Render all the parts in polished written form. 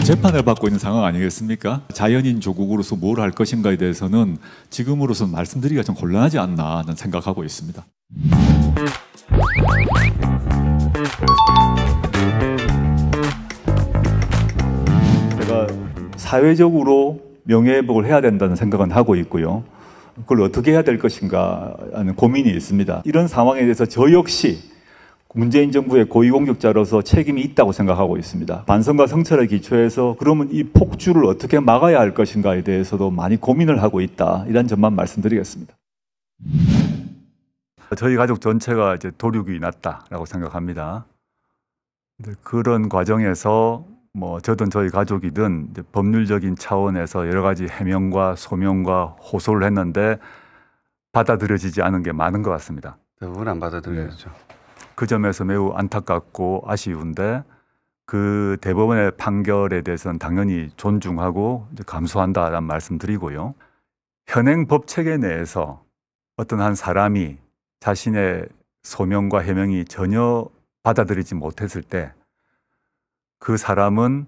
재판을 받고 있는 상황 아니겠습니까? 자연인 조국으로서 뭘 할 것인가에 대해서는 지금으로서는 말씀드리기가 좀 곤란하지 않나 하는 생각하고 있습니다. 제가 사회적으로 명예회복을 해야 된다는 생각은 하고 있고요. 그걸 어떻게 해야 될 것인가 하는 고민이 있습니다. 이런 상황에 대해서 저 역시 문재인 정부의 고위공직자로서 책임이 있다고 생각하고 있습니다. 반성과 성찰에 기초해서 그러면 이 폭주를 어떻게 막아야 할 것인가에 대해서도 많이 고민을 하고 있다. 이런 점만 말씀드리겠습니다. 저희 가족 전체가 이제 도륙이 났다라고 생각합니다. 그런 과정에서 저든 저희 가족이든 이제 법률적인 차원에서 여러 가지 해명과 소명과 호소를 했는데 받아들여지지 않은 게 많은 것 같습니다. 대부분 안 받아들여지죠. 그 점에서 매우 안타깝고 아쉬운데 그 대법원의 판결에 대해서는 당연히 존중하고 감수한다라는 말씀드리고요. 현행 법 체계 내에서 어떤 한 사람이 자신의 소명과 해명이 전혀 받아들이지 못했을 때 그 사람은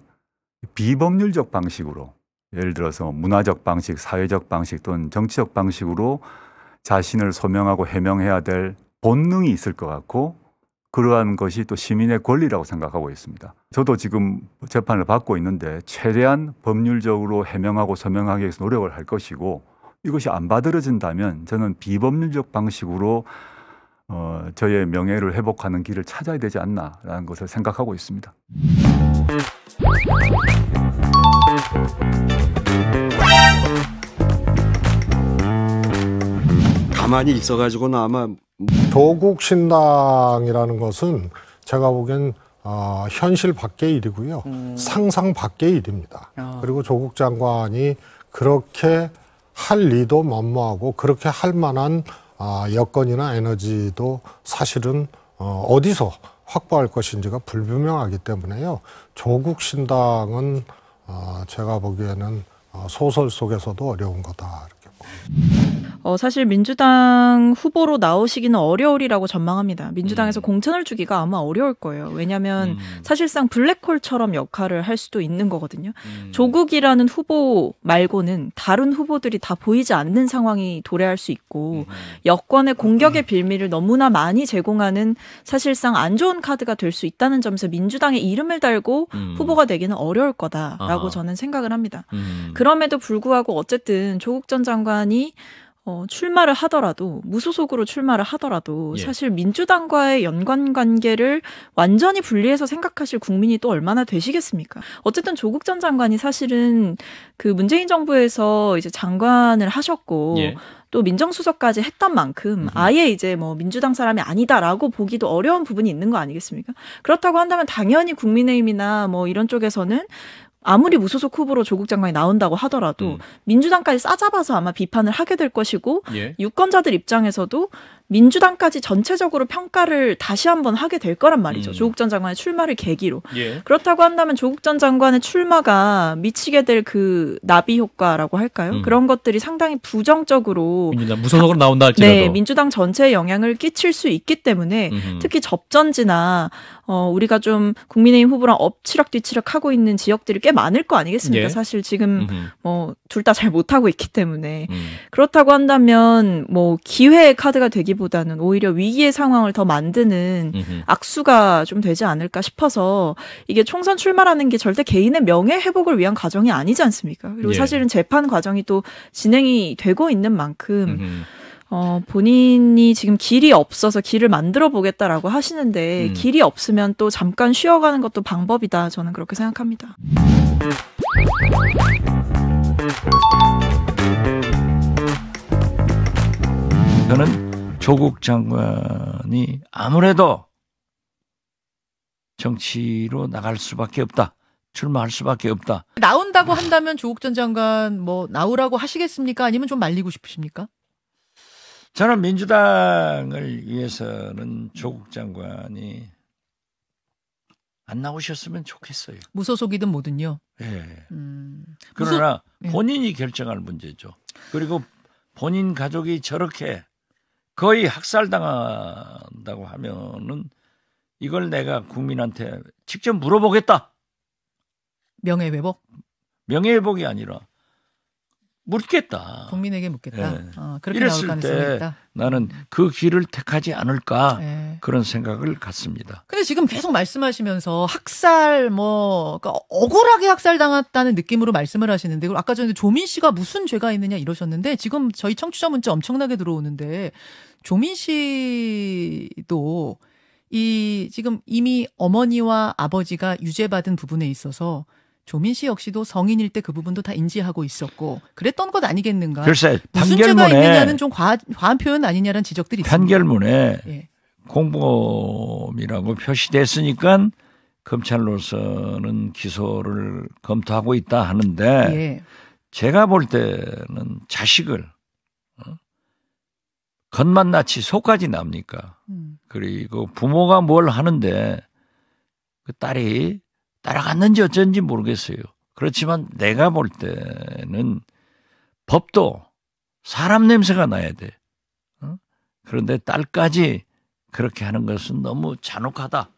비법률적 방식으로, 예를 들어서 문화적 방식, 사회적 방식 또는 정치적 방식으로 자신을 소명하고 해명해야 될 본능이 있을 것 같고 그러한 것이 또 시민의 권리라고 생각하고 있습니다. 저도 지금 재판을 받고 있는데 최대한 법률적으로 해명하고 소명하기 위해서 노력을 할 것이고 이것이 안 받아들여진다면 저는 비법률적 방식으로 저의 명예를 회복하는 길을 찾아야 되지 않나라는 것을 생각하고 있습니다. 가만히 있어가지고는 아마 조국 신당이라는 것은 제가 보기엔 현실 밖의 일이고요. 상상 밖의 일입니다. 그리고 조국 장관이 그렇게 할 리도 만무하고 그렇게 할 만한 여건이나 에너지도 사실은 어디서 확보할 것인지가 불분명하기 때문에요. 조국 신당은 제가 보기에는 소설 속에서도 어려운 거다 이렇게 봅니다. 사실 민주당 후보로 나오시기는 어려우리라고 전망합니다. 민주당에서 공천을 주기가 아마 어려울 거예요. 왜냐하면 사실상 블랙홀처럼 역할을 할 수도 있는 거거든요. 조국이라는 후보 말고는 다른 후보들이 다 보이지 않는 상황이 도래할 수 있고 여권의 공격의 빌미를 너무나 많이 제공하는 사실상 안 좋은 카드가 될 수 있다는 점에서 민주당의 이름을 달고 후보가 되기는 어려울 거다라고 저는 생각을 합니다. 그럼에도 불구하고 어쨌든 조국 전 장관이 출마를 하더라도 무소속으로 출마를 하더라도 사실 민주당과의 연관관계를 완전히 분리해서 생각하실 국민이 또 얼마나 되시겠습니까? 어쨌든 조국 전 장관이 사실은 그 문재인 정부에서 이제 장관을 하셨고 또 민정수석까지 했던 만큼 아예 이제 민주당 사람이 아니다라고 보기도 어려운 부분이 있는 거 아니겠습니까? 그렇다고 한다면 당연히 국민의힘이나 이런 쪽에서는 아무리 무소속 후보로 조국 장관이 나온다고 하더라도 민주당까지 싸잡아서 아마 비판을 하게 될 것이고 유권자들 입장에서도 민주당까지 전체적으로 평가를 다시 한번 하게 될 거란 말이죠. 조국 전 장관의 출마를 계기로. 그렇다고 한다면 조국 전 장관의 출마가 미치게 될 그 나비 효과라고 할까요? 그런 것들이 상당히 부정적으로 민주당 무소속으로 나온다 할지라도 네, 민주당 전체에 영향을 끼칠 수 있기 때문에 특히 접전지나 우리가 좀 국민의힘 후보랑 엎치락뒤치락 하고 있는 지역들이 꽤 많을 거 아니겠습니까? 사실 지금 둘 다 잘 못하고 있기 때문에 그렇다고 한다면 기회의 카드가 되기보다는 오히려 위기의 상황을 더 만드는 악수가 좀 되지 않을까 싶어서 이게 총선 출마라는 게 절대 개인의 명예 회복을 위한 과정이 아니지 않습니까? 그리고 사실은 재판 과정이 또 진행이 되고 있는 만큼 본인이 지금 길이 없어서 길을 만들어 보겠다라고 하시는데 길이 없으면 또 잠깐 쉬어가는 것도 방법이다. 저는 그렇게 생각합니다. 저는 조국 장관이 아무래도 정치로 나갈 수밖에 없다. 출마할 수밖에 없다. 나온다고 한다면 조국 전 장관 나오라고 하시겠습니까? 아니면 좀 말리고 싶으십니까? 저는 민주당을 위해서는 조국 장관이 안 나오셨으면 좋겠어요. 무소속이든 뭐든요. 예. 그러나 예. 본인이 결정할 문제죠. 그리고 본인 가족이 저렇게 거의 학살당한다고 하면은 이걸 내가 국민한테 직접 물어보겠다. 명예회복? 명예회복이 아니라 묻겠다. 국민에게 묻겠다. 예. 그렇게 나올 이랬을 가능성이 때 있다. 나는 그 길을 택하지 않을까 예. 그런 생각을 갖습니다. 근데 지금 계속 말씀하시면서 학살 그러니까 억울하게 학살당했다는 느낌으로 말씀을 하시는데 그리고 아까 전에 조민 씨가 무슨 죄가 있느냐 이러셨는데 지금 저희 청취자 문자 엄청나게 들어오는데 조민 씨도 지금 이미 어머니와 아버지가 유죄받은 부분에 있어서 조민 씨 역시도 성인일 때 그 부분도 다 인지하고 있었고 그랬던 것 아니겠는가. 글쎄 무슨 죄가 있느냐는 좀 과한 표현 아니냐라는 지적들이 있습니다. 판결문에 예. 공범이라고 표시됐으니까 검찰로서는 기소를 검토하고 있다 하는데 예. 제가 볼 때는 자식을 겉만 낯이 속까지 납니까? 그리고 부모가 뭘 하는데 그 딸이 따라갔는지 어쩐지 모르겠어요. 그렇지만 내가 볼 때는 법도 사람 냄새가 나야 돼. 그런데 딸까지 그렇게 하는 것은 너무 잔혹하다,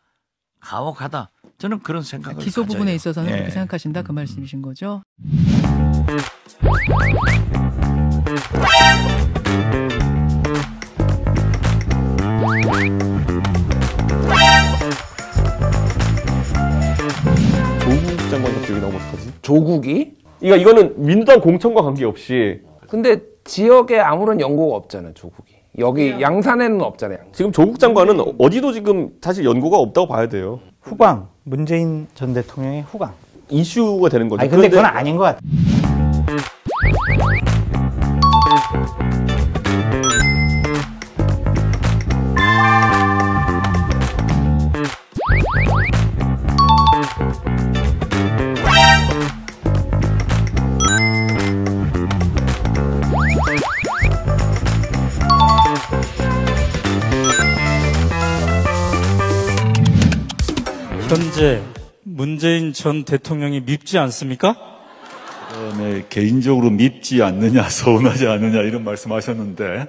가혹하다. 저는 그런 생각을 기소 가져요. 부분에 있어서는 예. 그렇게 생각하신다 그 말씀이신 거죠. 조국 장관 갑자기 나오면 어떡하지? 조국이? 그러니까 이거는 민주당 공천과 관계없이 근데 지역에 아무런 연고가 없잖아요, 조국이. 여기 양산에는 없잖아요. 지금 조국 장관은 어디도 지금 사실 연고가 없다고 봐야 돼요. 후광, 문재인 전 대통령의 후광. 이슈가 되는 거죠. 아니 근데 그건 아닌 것 같아. 현재 문재인 전 대통령이 밉지 않습니까? 그다음에 개인적으로 밉지 않느냐, 서운하지 않느냐 이런 말씀하셨는데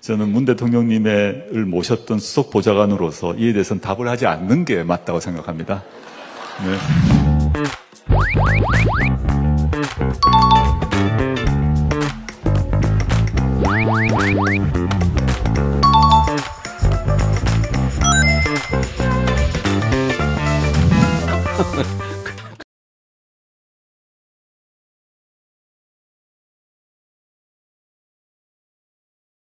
저는 문 대통령님을 모셨던 수석 보좌관으로서 이에 대해서는 답을 하지 않는 게 맞다고 생각합니다. 네.